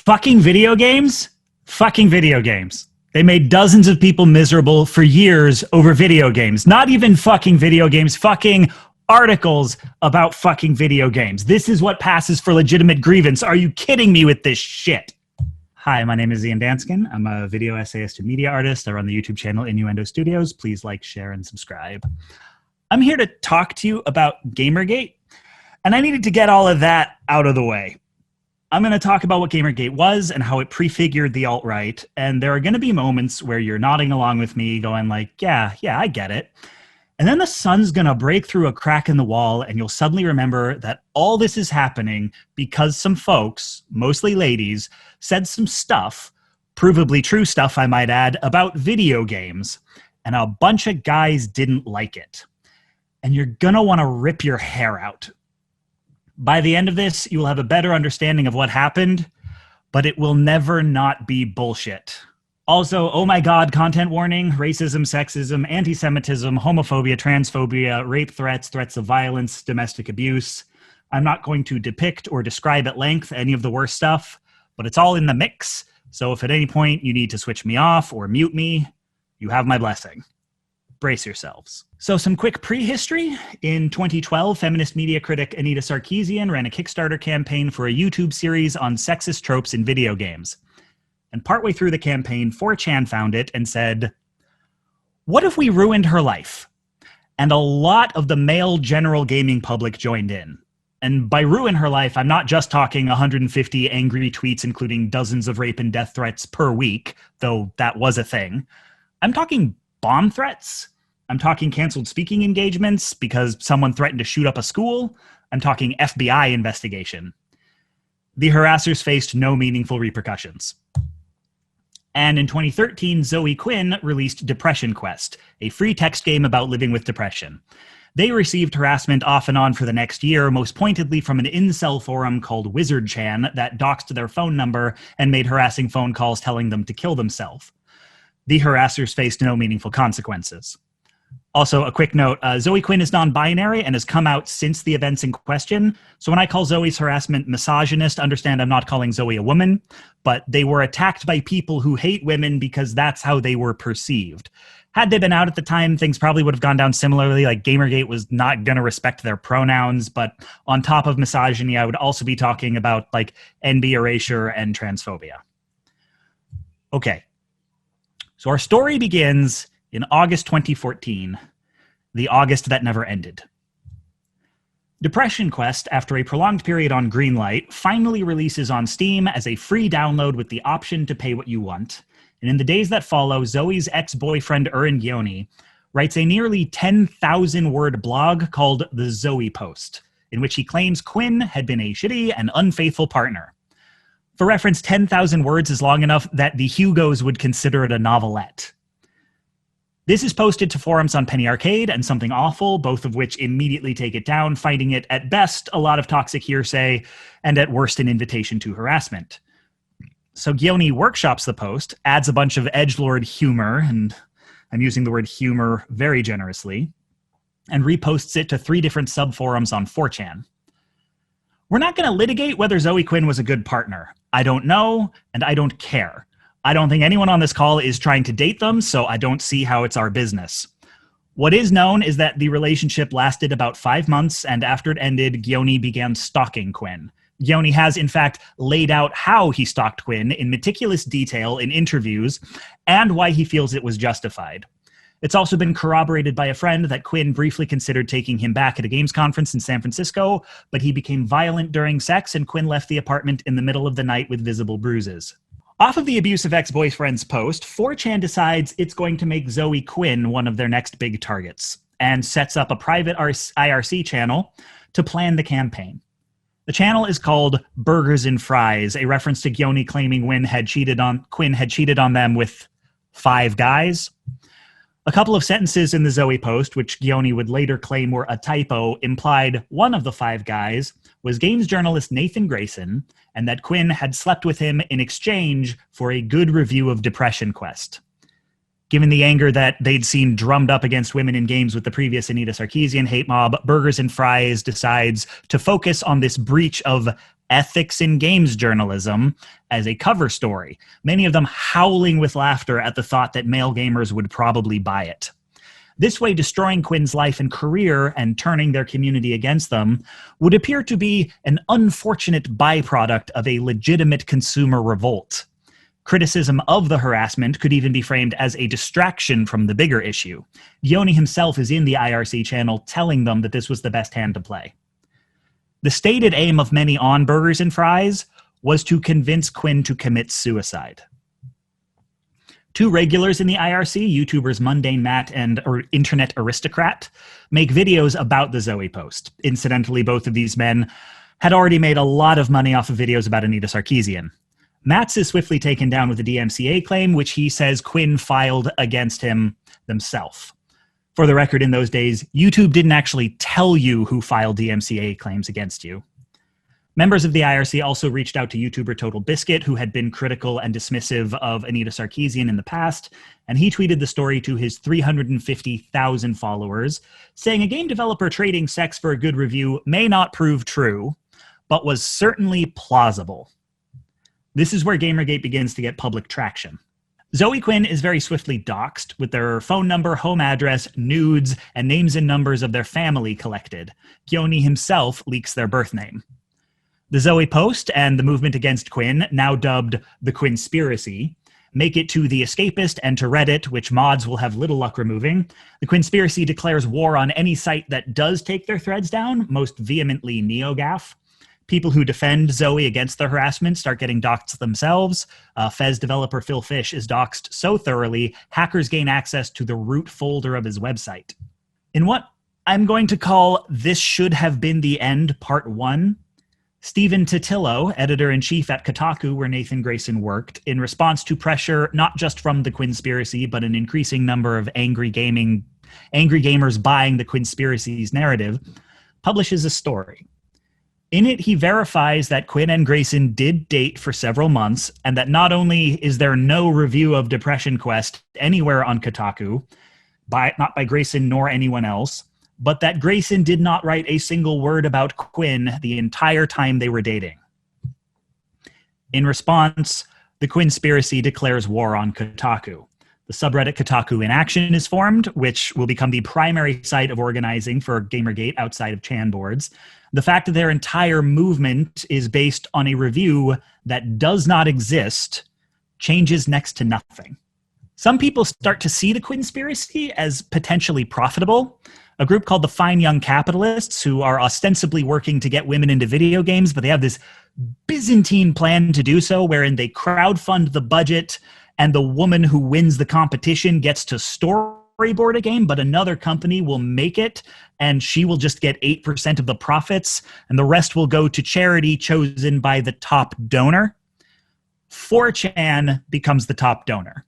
Fucking video games? Fucking video games. They made dozens of people miserable for years over video games. Not even fucking video games, fucking articles about fucking video games. This is what passes for legitimate grievance. Are you kidding me with this shit? Hi, my name is Ian Danskin. I'm a video essayist and media artist. I run the YouTube channel Innuendo Studios. Please like, share, and subscribe. I'm here to talk to you about Gamergate, and I needed to get all of that out of the way. I'm going to talk about what Gamergate was and how it prefigured the alt-right, and there are going to be moments where you're nodding along with me going like, yeah, I get it. And then the sun's going to break through a crack in the wall, and you'll suddenly remember that all this is happening because some folks, mostly ladies, said some stuff, provably true stuff I might add, about video games, and a bunch of guys didn't like it. And you're going to want to rip your hair out. By the end of this, you will have a better understanding of what happened, but it will never not be bullshit. Also, oh my god, content warning, racism, sexism, anti-Semitism, homophobia, transphobia, rape threats, threats of violence, domestic abuse. I'm not going to depict or describe at length any of the worst stuff, but it's all in the mix, so if at any point you need to switch me off or mute me, you have my blessing. Brace yourselves. So some quick prehistory. In 2012, feminist media critic Anita Sarkeesian ran a Kickstarter campaign for a YouTube series on sexist tropes in video games. And partway through the campaign, 4chan found it and said, "What if we ruined her life?" And a lot of the male general gaming public joined in. And by ruin her life, I'm not just talking 150 angry tweets, including dozens of rape and death threats per week, though that was a thing. I'm talking bomb threats. I'm talking canceled speaking engagements because someone threatened to shoot up a school. I'm talking FBI investigation. The harassers faced no meaningful repercussions. And in 2013, Zoe Quinn released Depression Quest, a free text game about living with depression. They received harassment off and on for the next year, most pointedly from an incel forum called WizardChan that doxed their phone number and made harassing phone calls telling them to kill themselves. The harassers faced no meaningful consequences. Also, a quick note, Zoe Quinn is non-binary and has come out since the events in question. So when I call Zoe's harassment misogynist, understand I'm not calling Zoe a woman, but they were attacked by people who hate women because that's how they were perceived. Had they been out at the time, things probably would have gone down similarly, like Gamergate was not going to respect their pronouns, but on top of misogyny, I would also be talking about like NB erasure and transphobia. Okay. So our story begins in August 2014, the August that never ended. Depression Quest, after a prolonged period on Greenlight, finally releases on Steam as a free download with the option to pay what you want. And in the days that follow, Zoe's ex-boyfriend Urin Gioni writes a nearly 10,000-word blog called The Zoe Post, in which he claims Quinn had been a shitty and unfaithful partner. For reference, 10,000 words is long enough that the Hugos would consider it a novelette. This is posted to forums on Penny Arcade and Something Awful, both of which immediately take it down, finding it at best a lot of toxic hearsay and at worst an invitation to harassment. So Gioni workshops the post, adds a bunch of edgelord humor, and I'm using the word humor very generously, and reposts it to 3 different subforums on 4chan. We're not going to litigate whether Zoe Quinn was a good partner. I don't know, and I don't care. I don't think anyone on this call is trying to date them, so I don't see how it's our business. What is known is that the relationship lasted about 5 months, and after it ended, Gioni began stalking Quinn. Gioni has, in fact, laid out how he stalked Quinn in meticulous detail in interviews, and why he feels it was justified. It's also been corroborated by a friend that Quinn briefly considered taking him back at a games conference in San Francisco, but he became violent during sex, and Quinn left the apartment in the middle of the night with visible bruises. Off of the abusive ex-boyfriend's post, 4chan decides it's going to make Zoe Quinn one of their next big targets, and sets up a private IRC channel to plan the campaign. The channel is called Burgers and Fries, a reference to Gioni claiming Quinn had cheated on them with 5 guys. A couple of sentences in the Zoe post, which Gioni would later claim were a typo, implied one of the 5 guys was games journalist Nathan Grayson, and that Quinn had slept with him in exchange for a good review of Depression Quest. Given the anger that they'd seen drummed up against women in games with the previous Anita Sarkeesian hate mob, Burgers and Fries decides to focus on this breach of ethics in games journalism as a cover story, many of them howling with laughter at the thought that male gamers would probably buy it. This way, destroying Quinn's life and career and turning their community against them would appear to be an unfortunate byproduct of a legitimate consumer revolt. Criticism of the harassment could even be framed as a distraction from the bigger issue. Gioni himself is in the IRC channel telling them that this was the best hand to play. The stated aim of many on Burgers and Fries was to convince Quinn to commit suicide. Two regulars in the IRC, YouTubers Mundane Matt and Internet Aristocrat, make videos about the Zoe post. Incidentally, both of these men had already made a lot of money off of videos about Anita Sarkeesian. Matt's is swiftly taken down with a DMCA claim, which he says Quinn filed against him themselves. For the record, in those days, YouTube didn't actually tell you who filed DMCA claims against you. Members of the IRC also reached out to YouTuber Total Biscuit, who had been critical and dismissive of Anita Sarkeesian in the past, and he tweeted the story to his 350,000 followers, saying a game developer trading sex for a good review may not prove true, but was certainly plausible. This is where Gamergate begins to get public traction. Zoe Quinn is very swiftly doxxed, with their phone number, home address, nudes, and names and numbers of their family collected. Gioni himself leaks their birth name. The Zoe post and the movement against Quinn, now dubbed the Quinspiracy, make it to The Escapist and to Reddit, which mods will have little luck removing. The Quinspiracy declares war on any site that does take their threads down, most vehemently NeoGAF. People who defend Zoe against the harassment start getting doxxed themselves. Fez developer Phil Fish is doxxed so thoroughly, hackers gain access to the root folder of his website. In what I'm going to call This Should Have Been the End Part 1, Stephen Totillo, editor-in-chief at Kotaku, where Nathan Grayson worked, in response to pressure not just from the Quinspiracy, but an increasing number of angry gamers buying the Quinspiracy's narrative, publishes a story. In it, he verifies that Quinn and Grayson did date for several months, and that not only is there no review of Depression Quest anywhere on Kotaku, not by Grayson nor anyone else, but that Grayson did not write a single word about Quinn the entire time they were dating. In response, the Quinspiracy declares war on Kotaku. The subreddit Kotaku in Action is formed, which will become the primary site of organizing for Gamergate outside of Chan boards. The fact that their entire movement is based on a review that does not exist changes next to nothing. Some people start to see the Quinspiracy as potentially profitable. A group called the Fine Young Capitalists, who are ostensibly working to get women into video games, but they have this Byzantine plan to do so, wherein they crowdfund the budget and the woman who wins the competition gets to storyboard a game, but another company will make it, and she will just get 8% of the profits, and the rest will go to charity chosen by the top donor. 4chan becomes the top donor.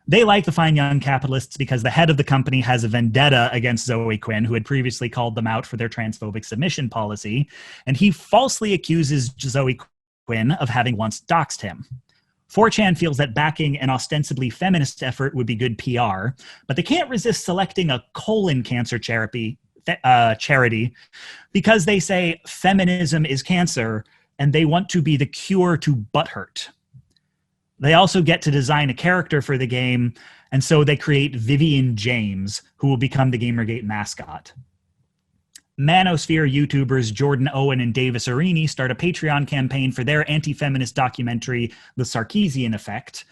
They like the Fine Young Capitalists because the head of the company has a vendetta against Zoe Quinn, who had previously called them out for their transphobic submission policy, and he falsely accuses Zoe Quinn of having once doxed him. 4chan feels that backing an ostensibly feminist effort would be good PR, but they can't resist selecting a colon cancer charity because they say feminism is cancer and they want to be the cure to butthurt. They also get to design a character for the game, and so they create Vivian James, who will become the Gamergate mascot. Manosphere YouTubers Jordan Owen and Davis Arini start a Patreon campaign for their anti-feminist documentary, The Sarkeesian Effect,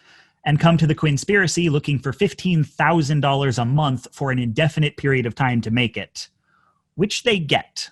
and come to the Quinspiracy looking for $15,000 a month for an indefinite period of time to make it, which they get.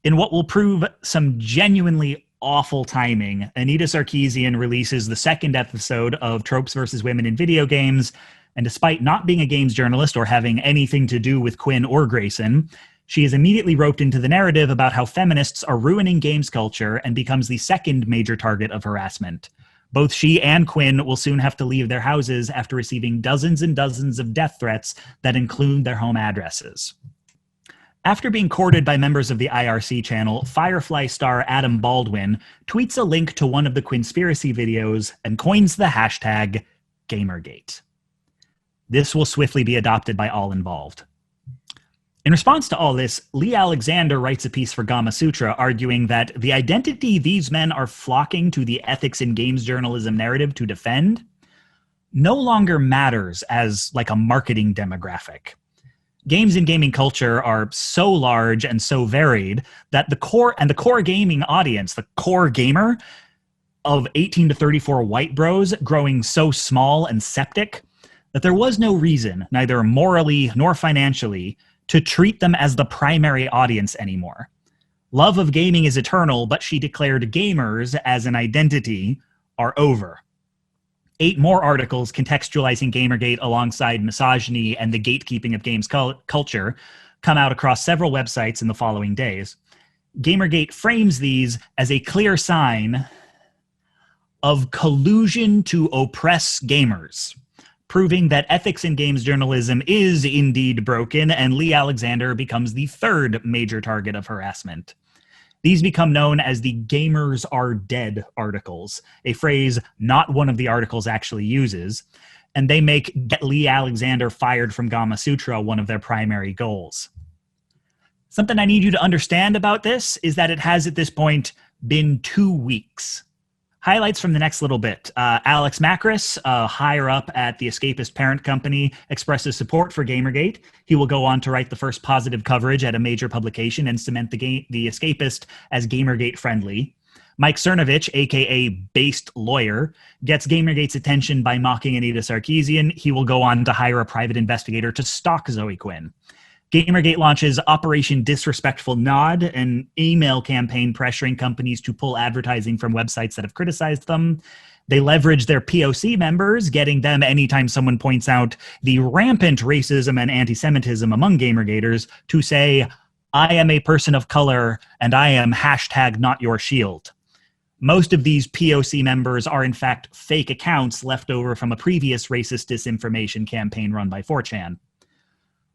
In what will prove some genuinely awful timing, Anita Sarkeesian releases the second episode of Tropes vs. Women in Video Games, and despite not being a games journalist or having anything to do with Quinn or Grayson, she is immediately roped into the narrative about how feminists are ruining games culture and becomes the second major target of harassment. Both she and Quinn will soon have to leave their houses after receiving dozens and dozens of death threats that include their home addresses. After being courted by members of the IRC channel, Firefly star Adam Baldwin tweets a link to one of the Quinspiracy videos and coins the hashtag Gamergate. This will swiftly be adopted by all involved. In response to all this, Lee Alexander writes a piece for Gamasutra arguing that the identity these men are flocking to the ethics in games journalism narrative to defend no longer matters as like a marketing demographic. Games and gaming culture are so large and so varied that the core gaming audience, the core gamer of 18 to 34 white bros growing so small and septic that there was no reason, neither morally nor financially, to treat them as the primary audience anymore. Love of gaming is eternal, but she declared gamers as an identity are over. 8 more articles contextualizing Gamergate alongside misogyny and the gatekeeping of games culture come out across several websites in the following days. Gamergate frames these as a clear sign of collusion to oppress gamers, proving that ethics in games journalism is indeed broken, and Lee Alexander becomes the 3rd major target of harassment. These become known as the "gamers are dead" articles, a phrase not one of the articles actually uses, and they make get Lee Alexander fired from Gamasutra one of their primary goals. Something I need you to understand about this is that it has at this point been 2 weeks. Highlights from the next little bit. Alex Macris, higher up at the Escapist parent company, expresses support for Gamergate. He will go on to write the first positive coverage at a major publication and cement the Escapist as Gamergate friendly. Mike Cernovich, aka Based Lawyer, gets Gamergate's attention by mocking Anita Sarkeesian. He will go on to hire a private investigator to stalk Zoe Quinn. Gamergate launches Operation Disrespectful Nod, an email campaign pressuring companies to pull advertising from websites that have criticized them. They leverage their POC members, getting them anytime someone points out the rampant racism and anti-Semitism among Gamergaters to say, "I am a person of color and I am #NotYourShield." Most of these POC members are in fact fake accounts left over from a previous racist disinformation campaign run by 4chan.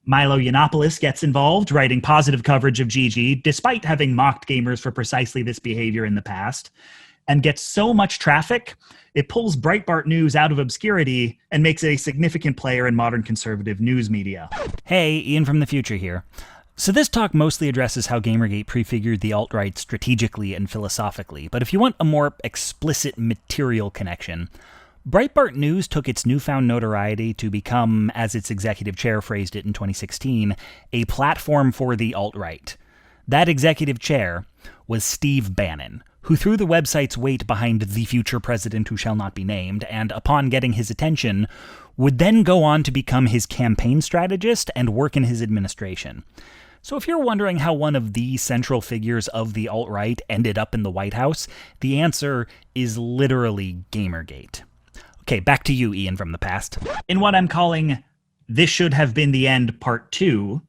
Milo Yiannopoulos gets involved, writing positive coverage of GG, despite having mocked gamers for precisely this behavior in the past, and gets so much traffic, it pulls Breitbart News out of obscurity and makes it a significant player in modern conservative news media. Hey, Ian from the future here. So this talk mostly addresses how Gamergate prefigured the alt-right strategically and philosophically, but if you want a more explicit material connection, Breitbart News took its newfound notoriety to become, as its executive chair phrased it in 2016, a platform for the alt-right. That executive chair was Steve Bannon, who threw the website's weight behind the future president who shall not be named, and upon getting his attention, would then go on to become his campaign strategist and work in his administration. So if you're wondering how one of the central figures of the alt-right ended up in the White House, the answer is literally Gamergate. Okay, back to you, Ian from the past. In what I'm calling This Should Have Been the End Part 2,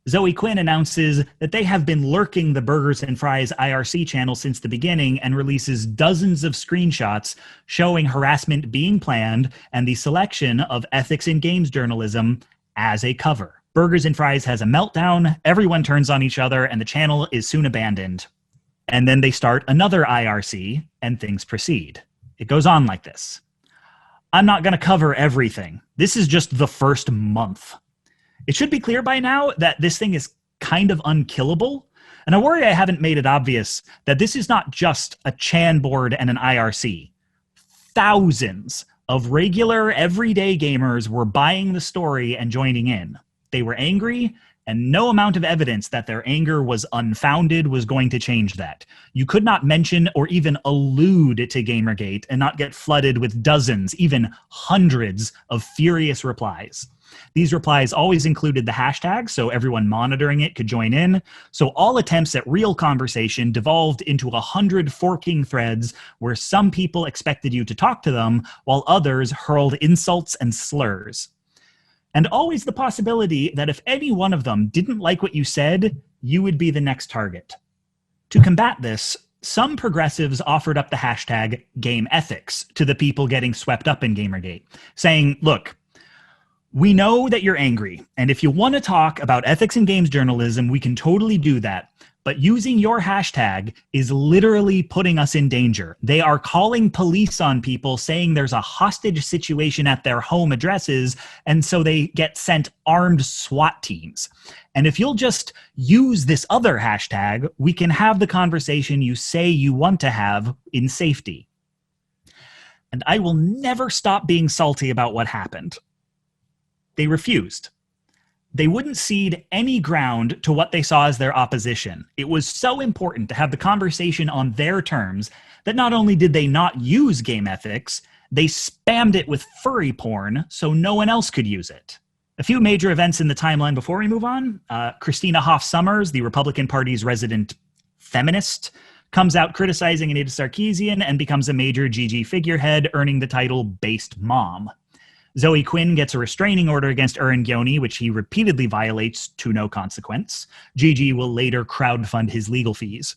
Zoe Quinn announces that they have been lurking the Burgers and Fries IRC channel since the beginning and releases dozens of screenshots showing harassment being planned and the selection of ethics in games journalism as a cover. Burgers and Fries has a meltdown, everyone turns on each other, and the channel is soon abandoned. And then they start another IRC, and things proceed. It goes on like this. I'm not going to cover everything. This is just the first month. It should be clear by now that this thing is kind of unkillable, and I worry I haven't made it obvious that this is not just a Chan board and an IRC. Thousands of regular, everyday gamers were buying the story and joining in. They were angry, and no amount of evidence that their anger was unfounded was going to change that. You could not mention or even allude to Gamergate and not get flooded with dozens, even hundreds of furious replies. These replies always included the hashtag, so everyone monitoring it could join in. So all attempts at real conversation devolved into 100 forking threads where some people expected you to talk to them, while others hurled insults and slurs. And always the possibility that if any one of them didn't like what you said, you would be the next target. To combat this, some progressives offered up the hashtag GameEthics to the people getting swept up in Gamergate, saying, look, we know that you're angry, and if you want to talk about ethics in games journalism, we can totally do that, but using your hashtag is literally putting us in danger. They are calling police on people, saying there's a hostage situation at their home addresses, and so they get sent armed SWAT teams. And if you'll just use this other hashtag, we can have the conversation you say you want to have in safety. And I will never stop being salty about what happened. They refused. They wouldn't cede any ground to what they saw as their opposition. It was so important to have the conversation on their terms that not only did they not use game ethics, they spammed it with furry porn so no one else could use it. A few major events in the timeline before we move on. Christina Hoff Sommers, the Republican Party's resident feminist, comes out criticizing Anita Sarkeesian and becomes a major GG figurehead, earning the title Based Mom. Zoe Quinn gets a restraining order against Erin Gyoni, which he repeatedly violates to no consequence. GG will later crowdfund his legal fees.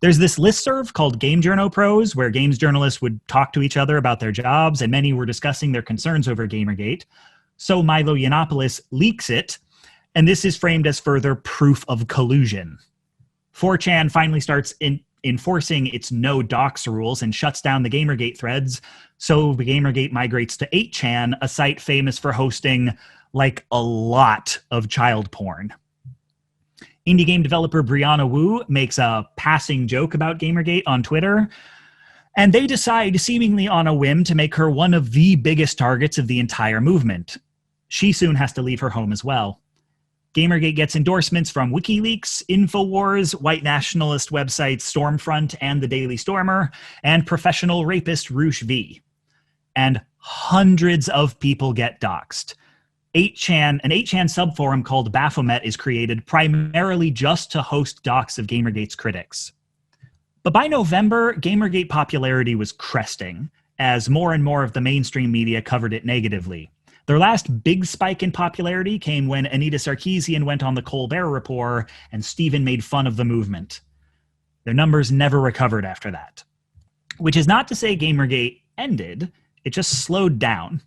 There's this listserv called Game Journo Pros, where games journalists would talk to each other about their jobs, and many were discussing their concerns over Gamergate. So Milo Yiannopoulos leaks it, and this is framed as further proof of collusion. 4chan finally starts enforcing its no docs rules and shuts down the Gamergate threads, so the Gamergate migrates to 8chan, a site famous for hosting like a lot of child porn. Indie game developer Brianna Wu makes a passing joke about Gamergate on Twitter, and they decide, seemingly on a whim, to make her one of the biggest targets of the entire movement. She soon has to leave her home as well. Gamergate gets endorsements from WikiLeaks, InfoWars, white nationalist websites Stormfront and the Daily Stormer, and professional rapist Roosh V. And hundreds of people get doxxed. An 8chan subforum called Baphomet is created primarily just to host docs of Gamergate's critics. But by November, Gamergate popularity was cresting, as more and more of the mainstream media covered it negatively. Their last big spike in popularity came when Anita Sarkeesian went on the Colbert Report and Stephen made fun of the movement. Their numbers never recovered after that. Which is not to say Gamergate ended, it just slowed down.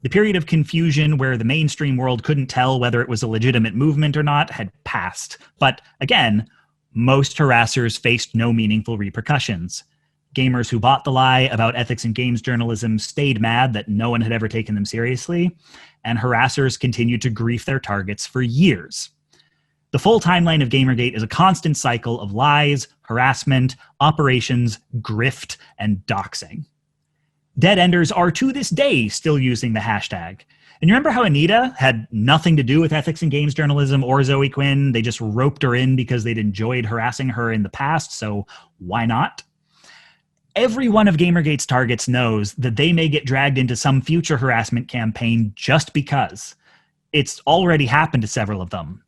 The period of confusion where the mainstream world couldn't tell whether it was a legitimate movement or not had passed. But again, most harassers faced no meaningful repercussions. Gamers who bought the lie about ethics in games journalism stayed mad that no one had ever taken them seriously, and harassers continued to grief their targets for years. The full timeline of Gamergate is a constant cycle of lies, harassment, operations, grift, and doxing. Dead Enders are to this day still using the hashtag. And you remember how Anita had nothing to do with ethics in games journalism or Zoe Quinn? They just roped her in because they'd enjoyed harassing her in the past, so why not? Every one of Gamergate's targets knows that they may get dragged into some future harassment campaign just because. It's already happened to several of them.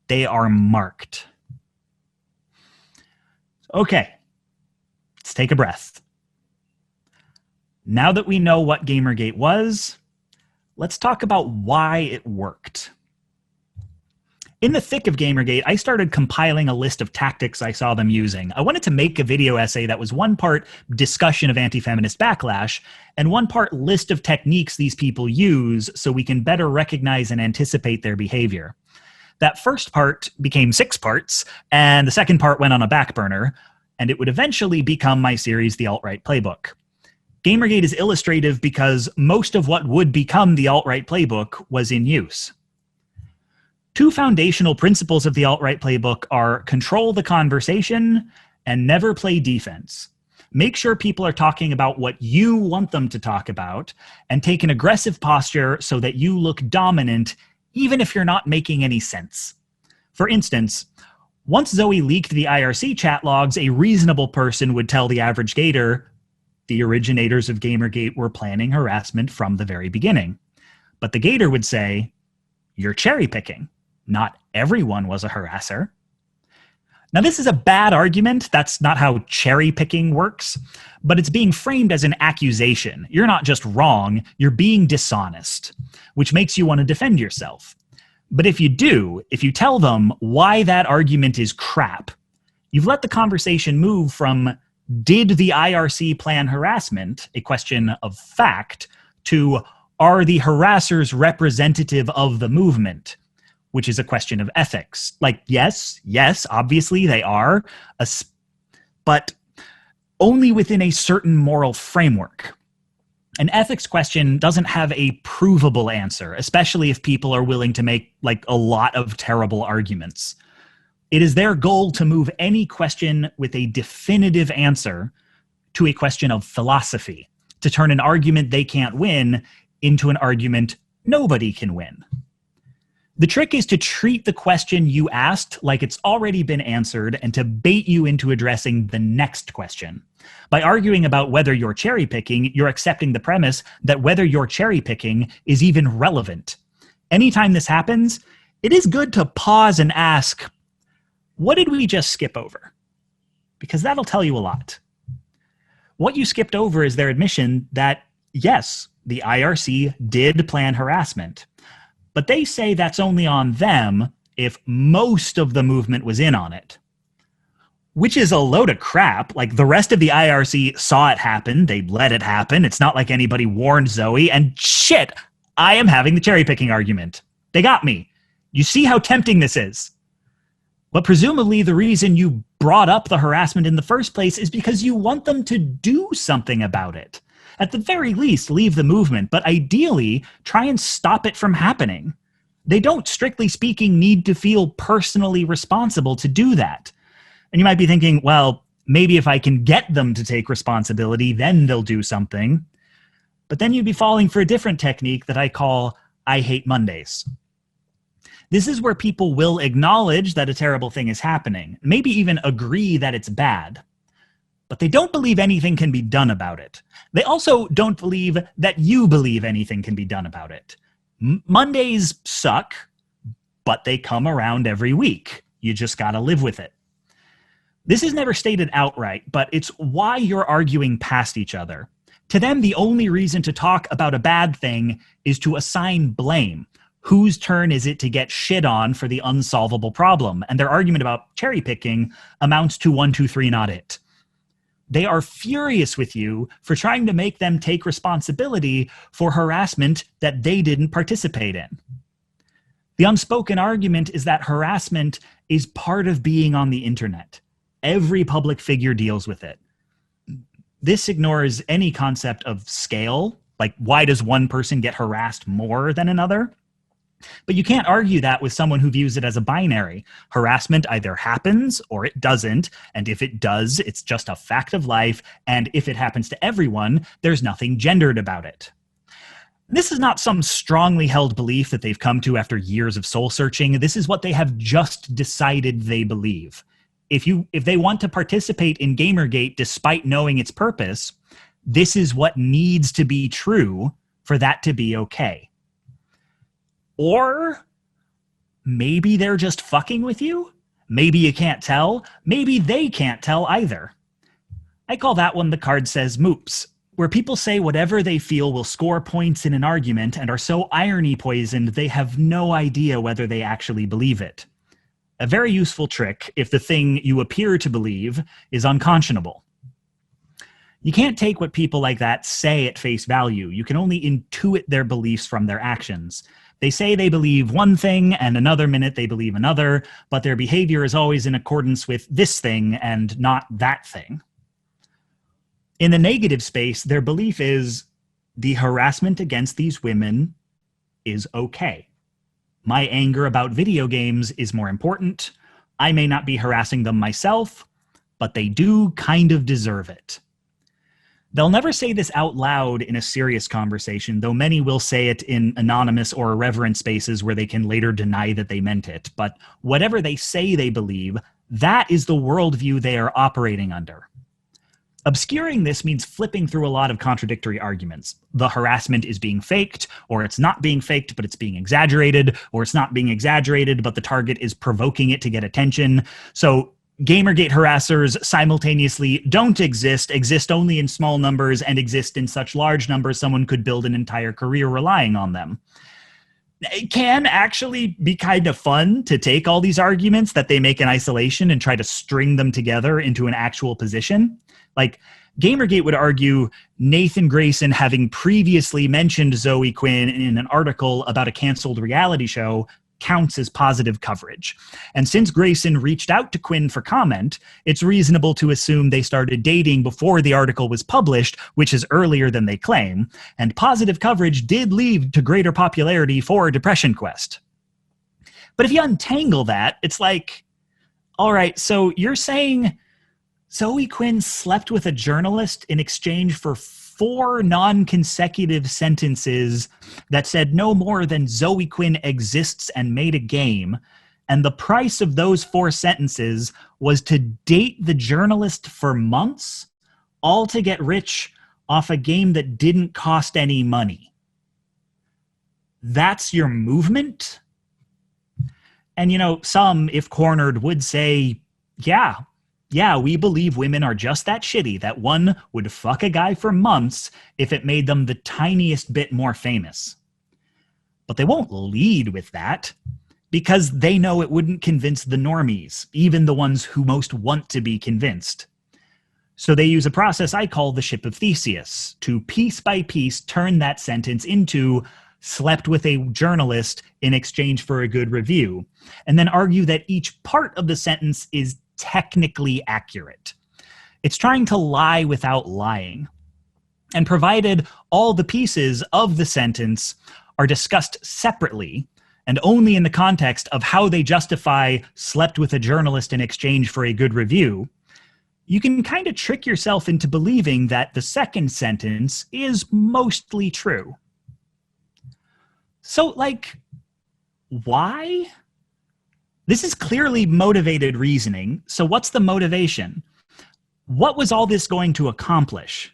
They are marked. Okay, let's take a breath. Now that we know what Gamergate was, let's talk about why it worked. In the thick of Gamergate, I started compiling a list of tactics I saw them using. I wanted to make a video essay that was one part discussion of anti-feminist backlash and one part list of techniques these people use so we can better recognize and anticipate their behavior. That first part became 6 parts, and the second part went on a back burner, and it would eventually become my series, The Alt-Right Playbook. Gamergate is illustrative because most of what would become the Alt-Right Playbook was in use. 2 foundational principles of the Alt-Right Playbook are control the conversation and never play defense. Make sure people are talking about what you want them to talk about and take an aggressive posture so that you look dominant even if you're not making any sense. For instance, once Zoe leaked the IRC chat logs, a reasonable person would tell the average gator the originators of Gamergate were planning harassment from the very beginning. But the gator would say, "You're cherry picking. Not everyone was a harasser." Now, this is a bad argument. That's not how cherry picking works, but it's being framed as an accusation. You're not just wrong, you're being dishonest, which makes you want to defend yourself. But if you tell them why that argument is crap, you've let the conversation move from did the IRC plan harassment, a question of fact, to are the harassers representative of the movement, which is a question of ethics. Like, yes, obviously they are, but only within a certain moral framework. An ethics question doesn't have a provable answer, especially if people are willing to make like a lot of terrible arguments. It is their goal to move any question with a definitive answer to a question of philosophy, to turn an argument they can't win into an argument nobody can win. The trick is to treat the question you asked like it's already been answered and to bait you into addressing the next question. By arguing about whether you're cherry picking, you're accepting the premise that whether you're cherry picking is even relevant. Anytime this happens, it is good to pause and ask, what did we just skip over? Because that'll tell you a lot. What you skipped over is their admission that, yes, the IRC did plan harassment. But they say that's only on them if most of the movement was in on it. Which is a load of crap. Like, the rest of the IRC saw it happen. They let it happen. It's not like anybody warned Zoe. And shit, I am having the cherry picking argument. They got me. You see how tempting this is. But presumably the reason you brought up the harassment in the first place is because you want them to do something about it. At the very least, leave the movement, but ideally, try and stop it from happening. They don't, strictly speaking, need to feel personally responsible to do that. And you might be thinking, well, maybe if I can get them to take responsibility, then they'll do something. But then you'd be falling for a different technique that I call I hate Mondays. This is where people will acknowledge that a terrible thing is happening, maybe even agree that it's bad. But they don't believe anything can be done about it. They also don't believe that you believe anything can be done about it. Mondays suck, but they come around every week. You just gotta live with it. This is never stated outright, but it's why you're arguing past each other. To them, the only reason to talk about a bad thing is to assign blame. Whose turn is it to get shit on for the unsolvable problem? And their argument about cherry picking amounts to 1, 2, 3, not it. They are furious with you for trying to make them take responsibility for harassment that they didn't participate in. The unspoken argument is that harassment is part of being on the internet. Every public figure deals with it. This ignores any concept of scale, like why does one person get harassed more than another? But you can't argue that with someone who views it as a binary. Harassment either happens or it doesn't, and if it does, it's just a fact of life, and if it happens to everyone, there's nothing gendered about it. This is not some strongly held belief that they've come to after years of soul searching. This is what they have just decided they believe. If they want to participate in Gamergate despite knowing its purpose, this is what needs to be true for that to be okay. Or maybe they're just fucking with you. Maybe you can't tell. Maybe they can't tell either. I call that one the card says moops, where people say whatever they feel will score points in an argument and are so irony poisoned they have no idea whether they actually believe it. A very useful trick if the thing you appear to believe is unconscionable. You can't take what people like that say at face value. You can only intuit their beliefs from their actions. They say they believe one thing and another minute they believe another, but their behavior is always in accordance with this thing and not that thing. In the negative space, their belief is the harassment against these women is okay. My anger about video games is more important. I may not be harassing them myself, but they do kind of deserve it. They'll never say this out loud in a serious conversation, though many will say it in anonymous or irreverent spaces where they can later deny that they meant it. But whatever they say they believe, that is the worldview they are operating under. Obscuring this means flipping through a lot of contradictory arguments. The harassment is being faked, or it's not being faked, but it's being exaggerated, or it's not being exaggerated, but the target is provoking it to get attention. So Gamergate harassers simultaneously don't exist, exist only in small numbers, and exist in such large numbers someone could build an entire career relying on them. It can actually be kind of fun to take all these arguments that they make in isolation and try to string them together into an actual position. Like, Gamergate would argue Nathan Grayson having previously mentioned Zoe Quinn in an article about a canceled reality show counts as positive coverage. And since Grayson reached out to Quinn for comment, it's reasonable to assume they started dating before the article was published, which is earlier than they claim. And positive coverage did lead to greater popularity for Depression Quest. But if you untangle that, it's like, all right, so you're saying Zoe Quinn slept with a journalist in exchange for 4 non-consecutive sentences that said no more than Zoe Quinn exists and made a game, and the price of those 4 sentences was to date the journalist for months, all to get rich off a game that didn't cost any money. That's your movement? And, some, if cornered, would say, yeah, we believe women are just that shitty, that one would fuck a guy for months if it made them the tiniest bit more famous. But they won't lead with that because they know it wouldn't convince the normies, even the ones who most want to be convinced. So they use a process I call the Ship of Theseus to piece by piece turn that sentence into slept with a journalist in exchange for a good review, and then argue that each part of the sentence is technically accurate. It's trying to lie without lying. And provided all the pieces of the sentence are discussed separately and only in the context of how they justify slept with a journalist in exchange for a good review, you can kind of trick yourself into believing that the second sentence is mostly true. So, why? This is clearly motivated reasoning. So what's the motivation? What was all this going to accomplish?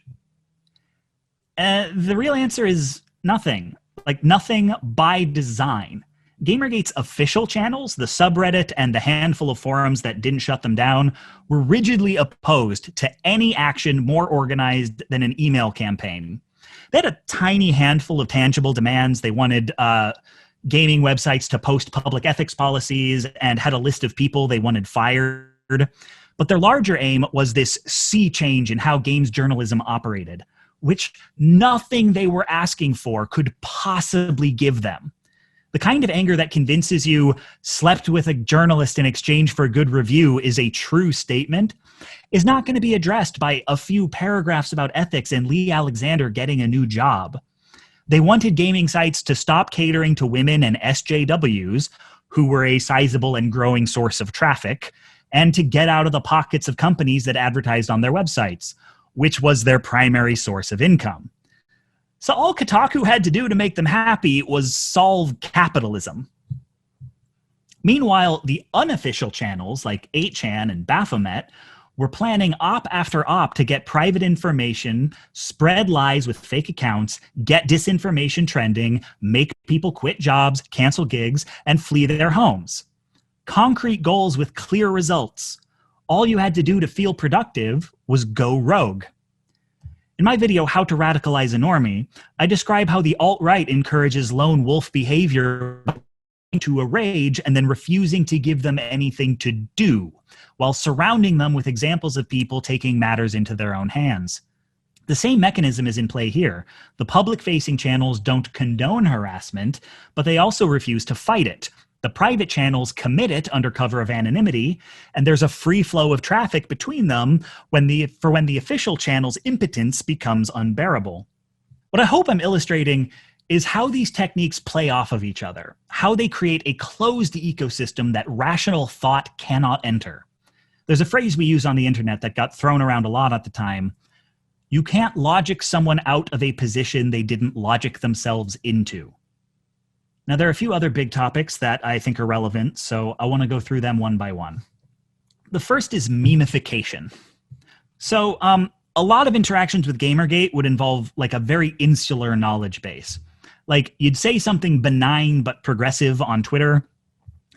The real answer is nothing. Nothing by design. Gamergate's official channels, the subreddit and the handful of forums that didn't shut them down, were rigidly opposed to any action more organized than an email campaign. They had a tiny handful of tangible demands. They wanted gaming websites to post public ethics policies and had a list of people they wanted fired. But their larger aim was this sea change in how games journalism operated, which nothing they were asking for could possibly give them. The kind of anger that convinces you slept with a journalist in exchange for a good review is a true statement is not going to be addressed by a few paragraphs about ethics and Lee Alexander getting a new job. They wanted gaming sites to stop catering to women and SJWs, who were a sizable and growing source of traffic, and to get out of the pockets of companies that advertised on their websites, which was their primary source of income. So all Kotaku had to do to make them happy was solve capitalism. Meanwhile, the unofficial channels like 8chan and Baphomet were planning op after op to get private information, spread lies with fake accounts, get disinformation trending, make people quit jobs, cancel gigs, and flee their homes. Concrete goals with clear results. All you had to do to feel productive was go rogue. In my video, How to Radicalize a Normie, I describe how the alt-right encourages lone wolf behavior to a rage and then refusing to give them anything to do, while surrounding them with examples of people taking matters into their own hands. The same mechanism is in play here. The public-facing channels don't condone harassment, but they also refuse to fight it. The private channels commit it under cover of anonymity, and there's a free flow of traffic between them when the official channel's impotence becomes unbearable. What I hope I'm illustrating is how these techniques play off of each other, how they create a closed ecosystem that rational thought cannot enter. There's a phrase we use on the internet that got thrown around a lot at the time. You can't logic someone out of a position they didn't logic themselves into. Now, there are a few other big topics that I think are relevant, so I want to go through them one by one. The first is memification. So a lot of interactions with Gamergate would involve a very insular knowledge base. You'd say something benign but progressive on Twitter.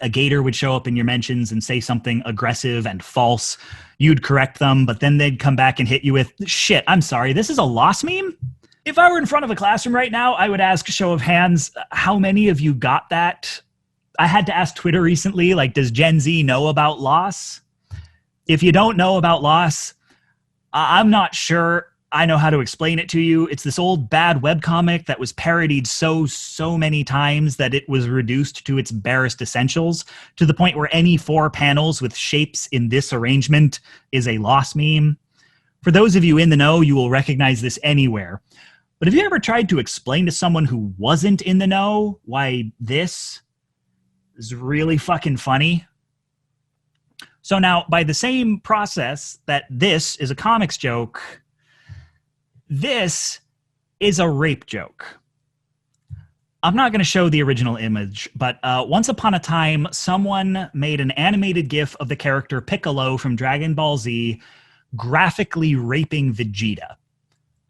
A gator would show up in your mentions and say something aggressive and false. You'd correct them, but then they'd come back and hit you with, shit, I'm sorry, this is a loss meme? If I were in front of a classroom right now, I would ask, show of hands, how many of you got that? I had to ask Twitter recently, does Gen Z know about loss? If you don't know about loss, I'm not sure I know how to explain it to you. It's this old bad webcomic that was parodied so many times that it was reduced to its barest essentials, to the point where any 4 panels with shapes in this arrangement is a lost meme. For those of you in the know, you will recognize this anywhere. But have you ever tried to explain to someone who wasn't in the know why this is really fucking funny? So now, by the same process that this is a comics joke, this is a rape joke. I'm not going to show the original image, but once upon a time, someone made an animated GIF of the character Piccolo from Dragon Ball Z graphically raping Vegeta.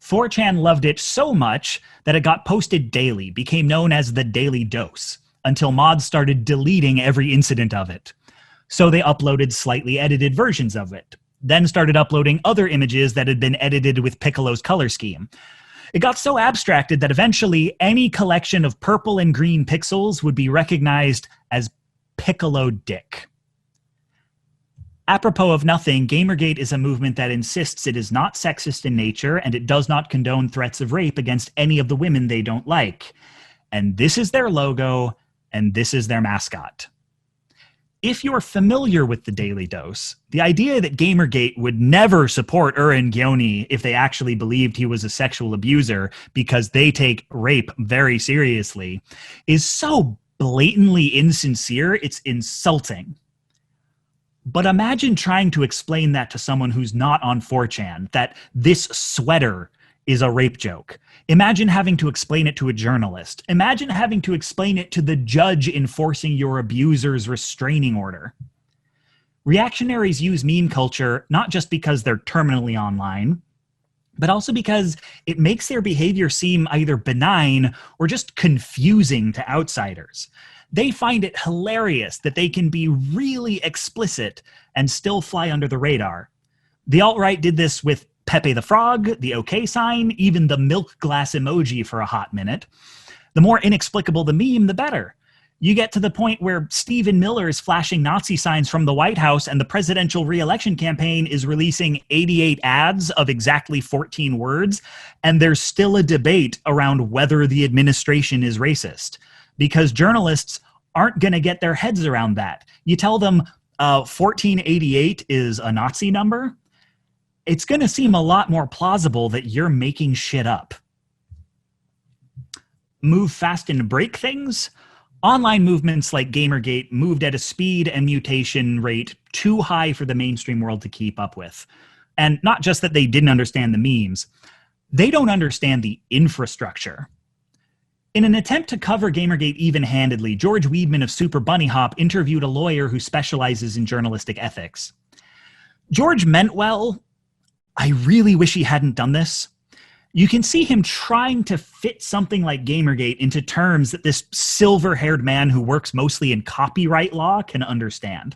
4chan loved it so much that it got posted daily, became known as the Daily Dose, until mods started deleting every incident of it. So they uploaded slightly edited versions of it, then started uploading other images that had been edited with Piccolo's color scheme. It got so abstracted that eventually any collection of purple and green pixels would be recognized as Piccolo Dick. Apropos of nothing, Gamergate is a movement that insists it is not sexist in nature and it does not condone threats of rape against any of the women they don't like. And this is their logo, and this is their mascot. If you're familiar with the Daily Dose, the idea that Gamergate would never support Eren Gyoni if they actually believed he was a sexual abuser because they take rape very seriously is so blatantly insincere, it's insulting. But imagine trying to explain that to someone who's not on 4chan, that this sweater is a rape joke. Imagine having to explain it to a journalist. Imagine having to explain it to the judge enforcing your abuser's restraining order. Reactionaries use meme culture not just because they're terminally online, but also because it makes their behavior seem either benign or just confusing to outsiders. They find it hilarious that they can be really explicit and still fly under the radar. The alt-right did this with Pepe the Frog, the OK sign, even the milk glass emoji for a hot minute. The more inexplicable the meme, the better. You get to the point where Stephen Miller is flashing Nazi signs from the White House and the presidential re-election campaign is releasing 88 ads of exactly 14 words, and there's still a debate around whether the administration is racist. Because journalists aren't going to get their heads around that. You tell them 1488 is a Nazi number, it's going to seem a lot more plausible that you're making shit up. Move fast and break things? Online movements like Gamergate moved at a speed and mutation rate too high for the mainstream world to keep up with. And not just that they didn't understand the memes, they don't understand the infrastructure. In an attempt to cover Gamergate even-handedly, George Weidman of Super Bunny Hop interviewed a lawyer who specializes in journalistic ethics. George meant well. I really wish he hadn't done this. You can see him trying to fit something like Gamergate into terms that this silver-haired man who works mostly in copyright law can understand.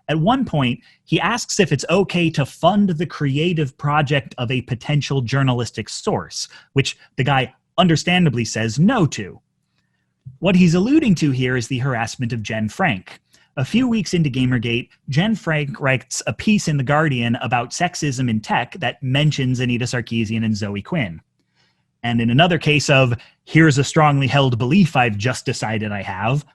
At one point, he asks if it's okay to fund the creative project of a potential journalistic source, which the guy understandably says no to. What he's alluding to here is the harassment of Jen Frank. A few weeks into Gamergate, Jen Frank writes a piece in The Guardian about sexism in tech that mentions Anita Sarkeesian and Zoe Quinn. And in another case of, here's a strongly held belief I've just decided I have,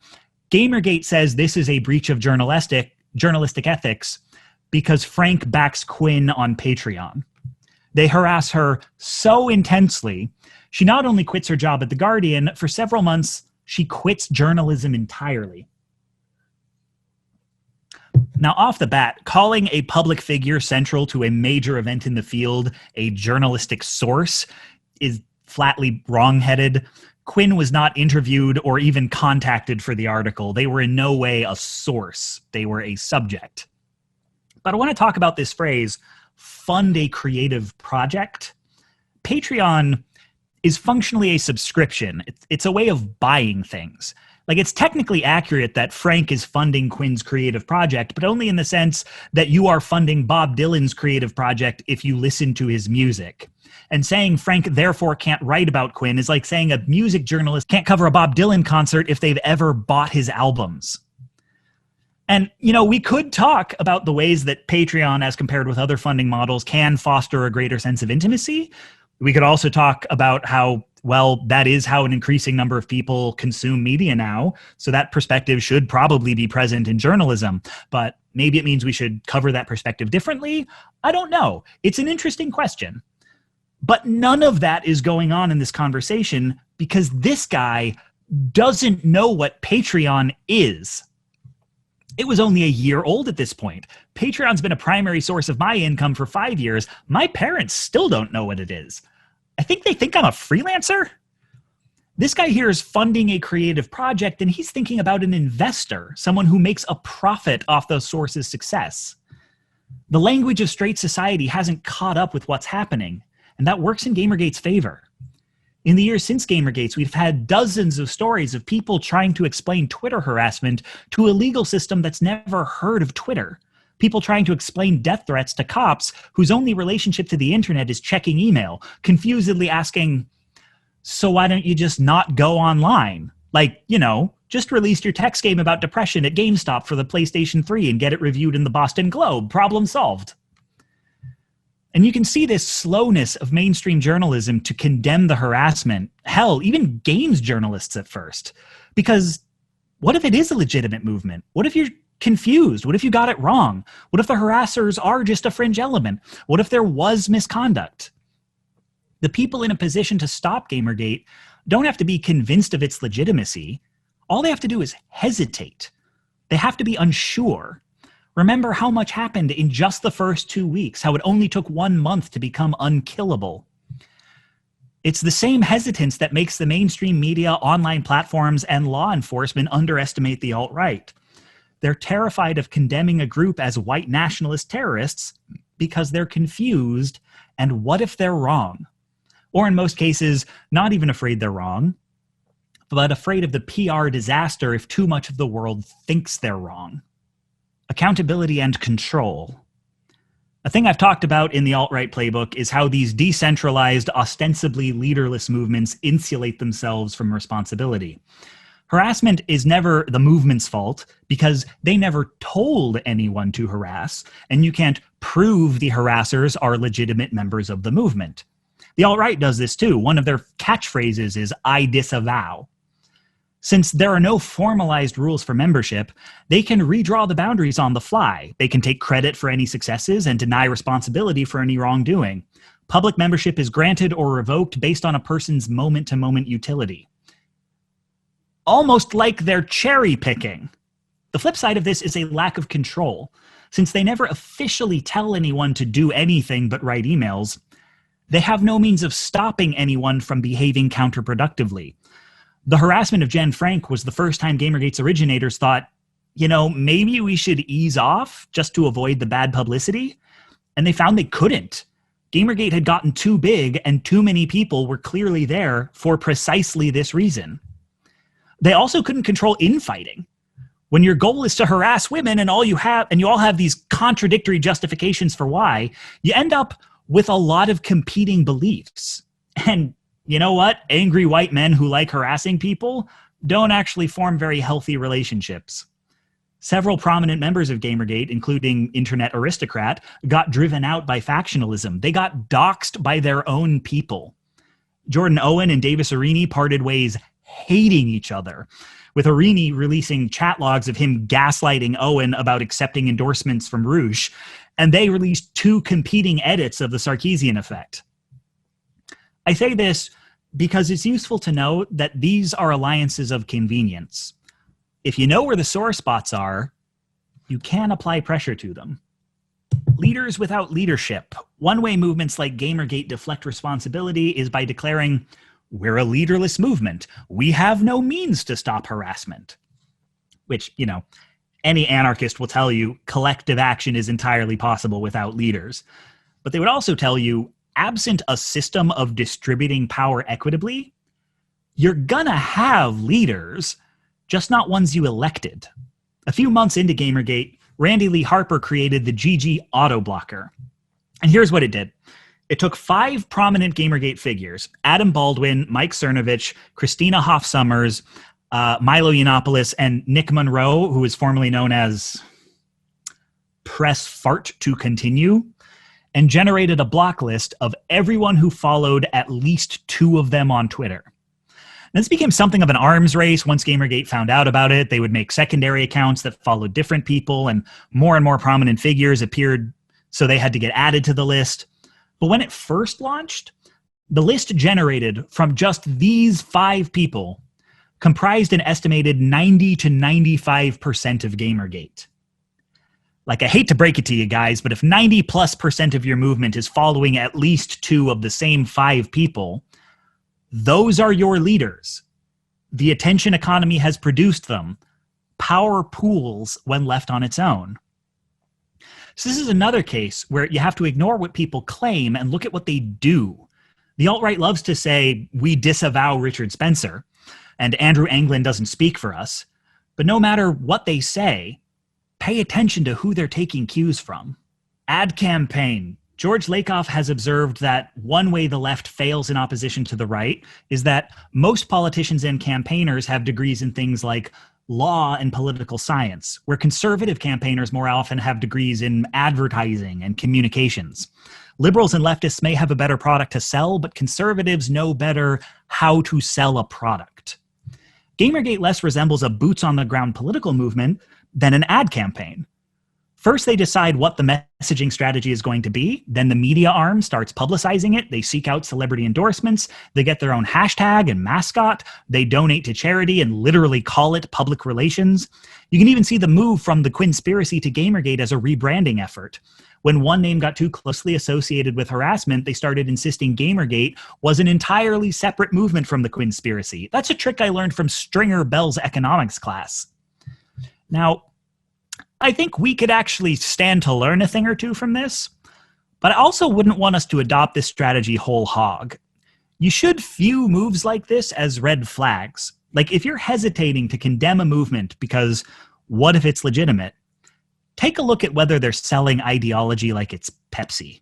Gamergate says this is a breach of journalistic ethics because Frank backs Quinn on Patreon. They harass her so intensely, she not only quits her job at The Guardian, for several months, she quits journalism entirely. Now, off the bat, calling a public figure central to a major event in the field a journalistic source is flatly wrong-headed. Quinn was not interviewed or even contacted for the article. They were in no way a source. They were a subject. But I want to talk about this phrase, fund a creative project. Patreon is functionally a subscription. It's a way of buying things. Like, it's technically accurate that Frank is funding Quinn's creative project, but only in the sense that you are funding Bob Dylan's creative project if you listen to his music. And saying Frank therefore can't write about Quinn is like saying a music journalist can't cover a Bob Dylan concert if they've ever bought his albums. And, we could talk about the ways that Patreon, as compared with other funding models, can foster a greater sense of intimacy. We could also talk about how, well, that is how an increasing number of people consume media now. So that perspective should probably be present in journalism. But maybe it means we should cover that perspective differently. I don't know. It's an interesting question. But none of that is going on in this conversation because this guy doesn't know what Patreon is. It was only a year old at this point. Patreon's been a primary source of my income for 5 years. My parents still don't know what it is. I think they think I'm a freelancer. This guy here is funding a creative project, and he's thinking about an investor, someone who makes a profit off the source's success. The language of straight society hasn't caught up with what's happening, and that works in Gamergate's favor. In the years since Gamergate, we've had dozens of stories of people trying to explain Twitter harassment to a legal system that's never heard of Twitter. People trying to explain death threats to cops whose only relationship to the internet is checking email, confusedly asking, so why don't you just not go online? Like, just release your text game about depression at GameStop for the PlayStation 3 and get it reviewed in the Boston Globe. Problem solved. And you can see this slowness of mainstream journalism to condemn the harassment. Hell, even games journalists at first. Because what if it is a legitimate movement? What if you're confused? What if you got it wrong? What if the harassers are just a fringe element? What if there was misconduct? The people in a position to stop Gamergate don't have to be convinced of its legitimacy. All they have to do is hesitate. They have to be unsure. Remember how much happened in just the first 2 weeks, how it only took 1 month to become unkillable. It's the same hesitance that makes the mainstream media, online platforms, and law enforcement underestimate the alt-right. They're terrified of condemning a group as white nationalist terrorists because they're confused, and what if they're wrong? Or in most cases, not even afraid they're wrong, but afraid of the PR disaster if too much of the world thinks they're wrong. Accountability and control. A thing I've talked about in the alt-right playbook is how these decentralized, ostensibly leaderless movements insulate themselves from responsibility. Harassment is never the movement's fault because they never told anyone to harass, and you can't prove the harassers are legitimate members of the movement. The alt-right does this too. One of their catchphrases is, "I disavow." Since there are no formalized rules for membership, they can redraw the boundaries on the fly. They can take credit for any successes and deny responsibility for any wrongdoing. Public membership is granted or revoked based on a person's moment-to-moment utility. Almost like they're cherry-picking. The flip side of this is a lack of control. Since they never officially tell anyone to do anything but write emails, they have no means of stopping anyone from behaving counterproductively. The harassment of Jen Frank was the first time Gamergate's originators thought, maybe we should ease off just to avoid the bad publicity. And they found they couldn't. Gamergate had gotten too big and too many people were clearly there for precisely this reason. They also couldn't control infighting. When your goal is to harass women and you all have these contradictory justifications for why, you end up with a lot of competing beliefs. And you know what? Angry white men who like harassing people don't actually form very healthy relationships. Several prominent members of Gamergate, including Internet Aristocrat, got driven out by factionalism. They got doxxed by their own people. Jordan Owen and Davis Arini parted ways hating each other, with Arini releasing chat logs of him gaslighting Owen about accepting endorsements from Rouge, and they released 2 competing edits of The Sarkeesian Effect. I say this because it's useful to know that these are alliances of convenience. If you know where the sore spots are, you can apply pressure to them. Leaders without leadership. One way movements like Gamergate deflect responsibility is by declaring, "We're a leaderless movement. We have no means to stop harassment." Which, any anarchist will tell you collective action is entirely possible without leaders. But they would also tell you, absent a system of distributing power equitably, you're gonna have leaders, just not ones you elected. A few months into Gamergate, Randy Lee Harper created the GG Auto Blocker. And here's what it did. It took 5 prominent Gamergate figures, Adam Baldwin, Mike Cernovich, Christina Hoff Sommers, Milo Yiannopoulos and Nick Monroe, who is formerly known as Press Fart to Continue, and generated a block list of everyone who followed at least 2 of them on Twitter. And this became something of an arms race. Once Gamergate found out about it, they would make secondary accounts that followed different people, and more prominent figures appeared, so they had to get added to the list. But when it first launched, the list generated from just these 5 people comprised an estimated 90 to 95% of Gamergate. Like, I hate to break it to you guys, but if 90+% of your movement is following at least 2 of the same 5 people, those are your leaders. The attention economy has produced them. Power pools when left on its own. So this is another case where you have to ignore what people claim and look at what they do. The alt-right loves to say, we disavow Richard Spencer, and Andrew Anglin doesn't speak for us. But no matter what they say, pay attention to who they're taking cues from. Ad campaign. George Lakoff has observed that one way the left fails in opposition to the right is that most politicians and campaigners have degrees in things like law and political science, where conservative campaigners more often have degrees in advertising and communications. Liberals and leftists may have a better product to sell, but conservatives know better how to sell a product. Gamergate less resembles a boots-on-the-ground political movement than an ad campaign. First, they decide what the messaging strategy is going to be. Then the media arm starts publicizing it. They seek out celebrity endorsements. They get their own hashtag and mascot. They donate to charity and literally call it public relations. You can even see the move from the Quinspiracy to Gamergate as a rebranding effort. When one name got too closely associated with harassment, they started insisting Gamergate was an entirely separate movement from the Quinspiracy. That's a trick I learned from Stringer Bell's economics class. Now, I think we could actually stand to learn a thing or two from this, but I also wouldn't want us to adopt this strategy whole hog. You should view moves like this as red flags. Like, if you're hesitating to condemn a movement because what if it's legitimate? Take a look at whether they're selling ideology like it's Pepsi.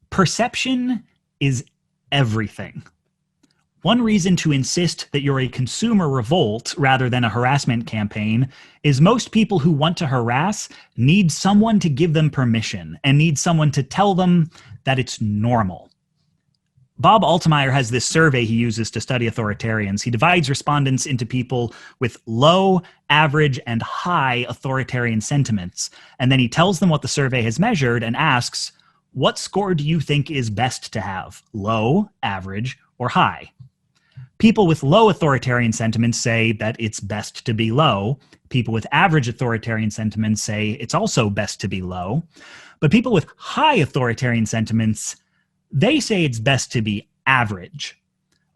Perception is everything. One reason to insist that you're a consumer revolt rather than a harassment campaign is most people who want to harass need someone to give them permission and need someone to tell them that it's normal. Bob Altemeyer has this survey he uses to study authoritarians. He divides respondents into people with low, average, and high authoritarian sentiments. And then he tells them what the survey has measured and asks, what score do you think is best to have? Low, average, or high? People with low authoritarian sentiments say that it's best to be low. People with average authoritarian sentiments say it's also best to be low. But people with high authoritarian sentiments, they say it's best to be average.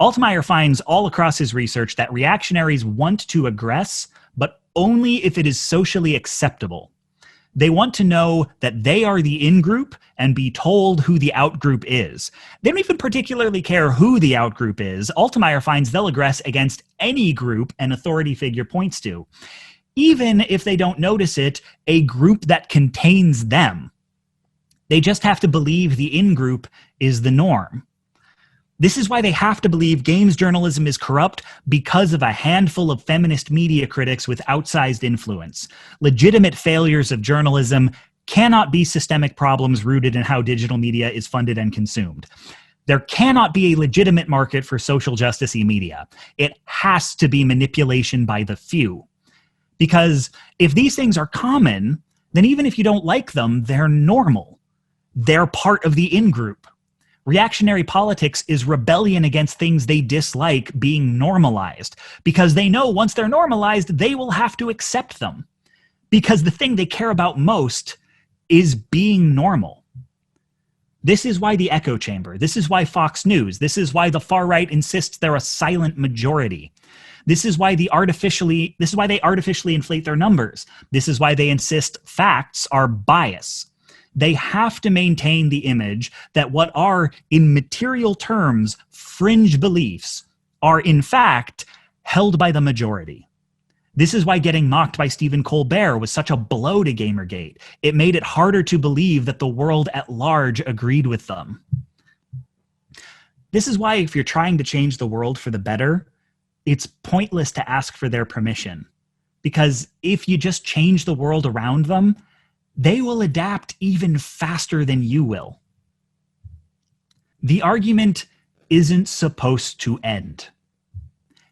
Altemeyer finds all across his research that reactionaries want to aggress, but only if it is socially acceptable. They want to know that they are the in-group and be told who the out-group is. They don't even particularly care who the out-group is. Altemeyer finds they'll aggress against any group an authority figure points to, even if they don't notice it, a group that contains them. They just have to believe the in-group is the norm. This is why they have to believe games journalism is corrupt, because of a handful of feminist media critics with outsized influence. Legitimate failures of journalism cannot be systemic problems rooted in how digital media is funded and consumed. There cannot be a legitimate market for social justice-y media. It has to be manipulation by the few. Because if these things are common, then even if you don't like them, they're normal. They're part of the in-group. Reactionary politics is rebellion against things they dislike being normalized, because they know once they're normalized, they will have to accept them. Because the thing they care about most is being normal. This is why the echo chamber. This is why Fox News. This is why the far right insists they're a silent majority. This is why they artificially inflate their numbers. This is why they insist facts are bias. They have to maintain the image that what are, in material terms, fringe beliefs are, in fact, held by the majority. This is why getting mocked by Stephen Colbert was such a blow to Gamergate. It made it harder to believe that the world at large agreed with them. This is why if you're trying to change the world for the better, it's pointless to ask for their permission. Because if you just change the world around them, they will adapt even faster than you will. The argument isn't supposed to end.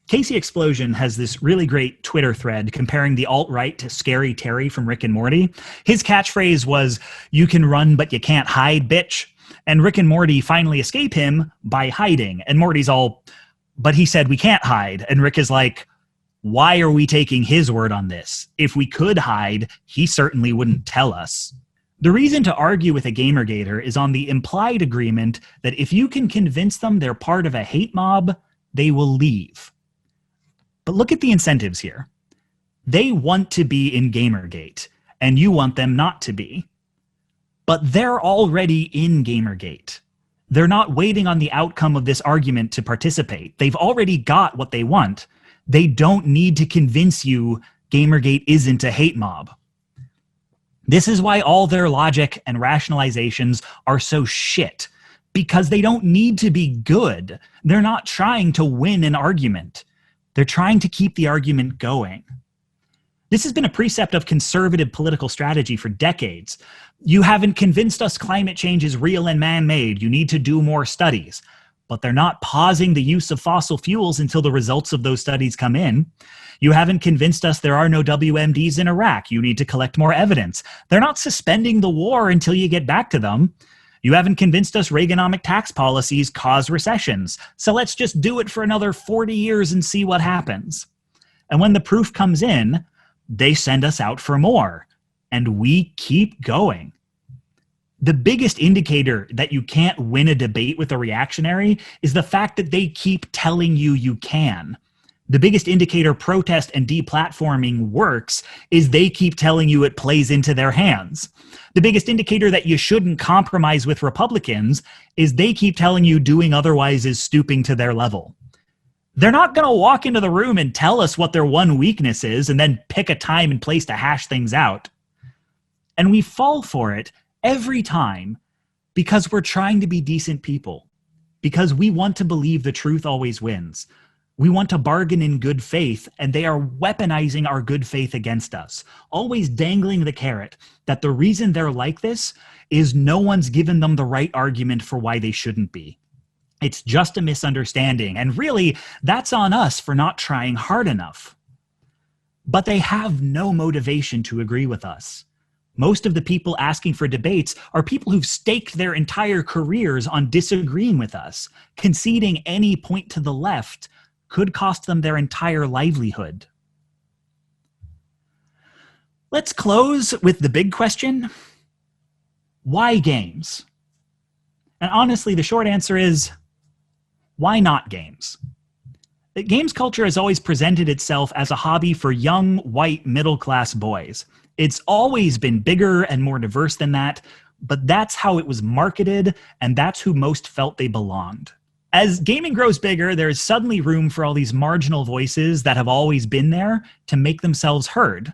Casey Explosion has this really great Twitter thread comparing the alt-right to Scary Terry from Rick and Morty. His catchphrase was, "You can run, but you can't hide, bitch." And Rick and Morty finally escape him by hiding. And Morty's all, "But he said we can't hide." And Rick is like, "Why are we taking his word on this? If we could hide, he certainly wouldn't tell us." The reason to argue with a Gamergater is on the implied agreement that if you can convince them they're part of a hate mob, they will leave. But look at the incentives here. They want to be in Gamergate, and you want them not to be. But they're already in Gamergate. They're not waiting on the outcome of this argument to participate. They've already got what they want. They don't need to convince you Gamergate isn't a hate mob. This is why all their logic and rationalizations are so shit, because they don't need to be good. They're not trying to win an argument. They're trying to keep the argument going. This has been a precept of conservative political strategy for decades. You haven't convinced us climate change is real and man-made. You need to do more studies. But they're not pausing the use of fossil fuels until the results of those studies come in. You haven't convinced us there are no WMDs in Iraq. You need to collect more evidence. They're not suspending the war until you get back to them. You haven't convinced us Reaganomic tax policies cause recessions. So let's just do it for another 40 years and see what happens. And when the proof comes in, they send us out for more. And we keep going. The biggest indicator that you can't win a debate with a reactionary is the fact that they keep telling you you can. The biggest indicator protest and deplatforming works is they keep telling you it plays into their hands. The biggest indicator that you shouldn't compromise with Republicans is they keep telling you doing otherwise is stooping to their level. They're not going to walk into the room and tell us what their one weakness is and then pick a time and place to hash things out. And we fall for it every time because we're trying to be decent people, because we want to believe the truth always wins. We want to bargain in good faith, and they are weaponizing our good faith against us, always dangling the carrot that the reason they're like this is no one's given them the right argument for why they shouldn't be. It's just a misunderstanding, and really, that's on us for not trying hard enough. But they have no motivation to agree with us. Most of the people asking for debates are people who've staked their entire careers on disagreeing with us. Conceding any point to the left could cost them their entire livelihood. Let's close with the big question. Why games? And honestly, the short answer is, why not games? Games culture has always presented itself as a hobby for young, white, middle-class boys. It's always been bigger and more diverse than that, but that's how it was marketed, and that's who most felt they belonged. As gaming grows bigger, there's suddenly room for all these marginal voices that have always been there to make themselves heard.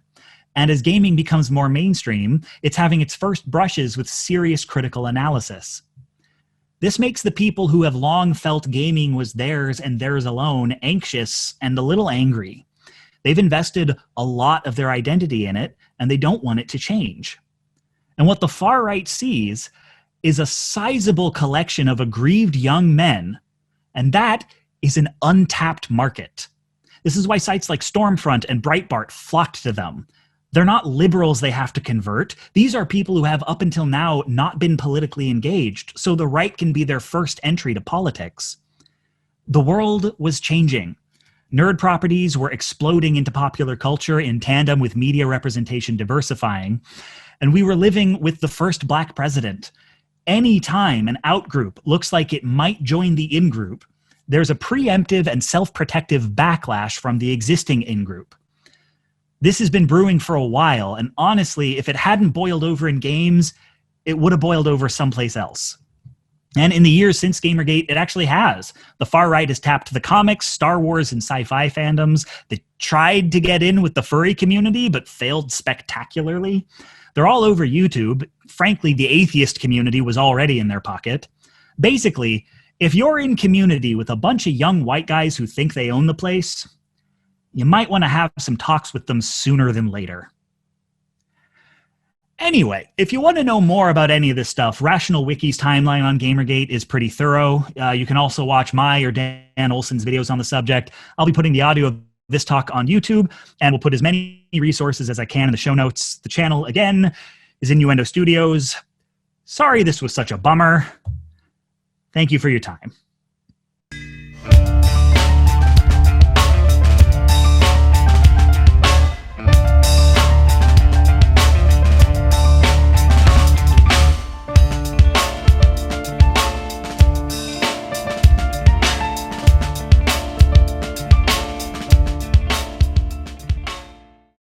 And as gaming becomes more mainstream, it's having its first brushes with serious critical analysis. This makes the people who have long felt gaming was theirs and theirs alone anxious and a little angry. They've invested a lot of their identity in it, and they don't want it to change. And what the far right sees is a sizable collection of aggrieved young men, and that is an untapped market. This is why sites like Stormfront and Breitbart flocked to them. They're not liberals they have to convert. These are people who have up until now not been politically engaged, so the right can be their first entry to politics. The world was changing. Nerd properties were exploding into popular culture in tandem with media representation diversifying, and we were living with the first black president. Any time an out-group looks like it might join the in-group, there's a preemptive and self-protective backlash from the existing in-group. This has been brewing for a while, and honestly, if it hadn't boiled over in games, it would have boiled over someplace else. And in the years since Gamergate, it actually has. The far right has tapped the comics, Star Wars, and sci-fi fandoms. They tried to get in with the furry community, but failed spectacularly. They're all over YouTube. Frankly, the atheist community was already in their pocket. Basically, if you're in community with a bunch of young white guys who think they own the place, you might want to have some talks with them sooner than later. Anyway, if you want to know more about any of this stuff, Rational Wiki's timeline on Gamergate is pretty thorough. You can also watch my or Dan Olson's videos on the subject. I'll be putting the audio of this talk on YouTube, and we'll put as many resources as I can in the show notes. The channel, again, is Innuendo Studios. Sorry this was such a bummer. Thank you for your time.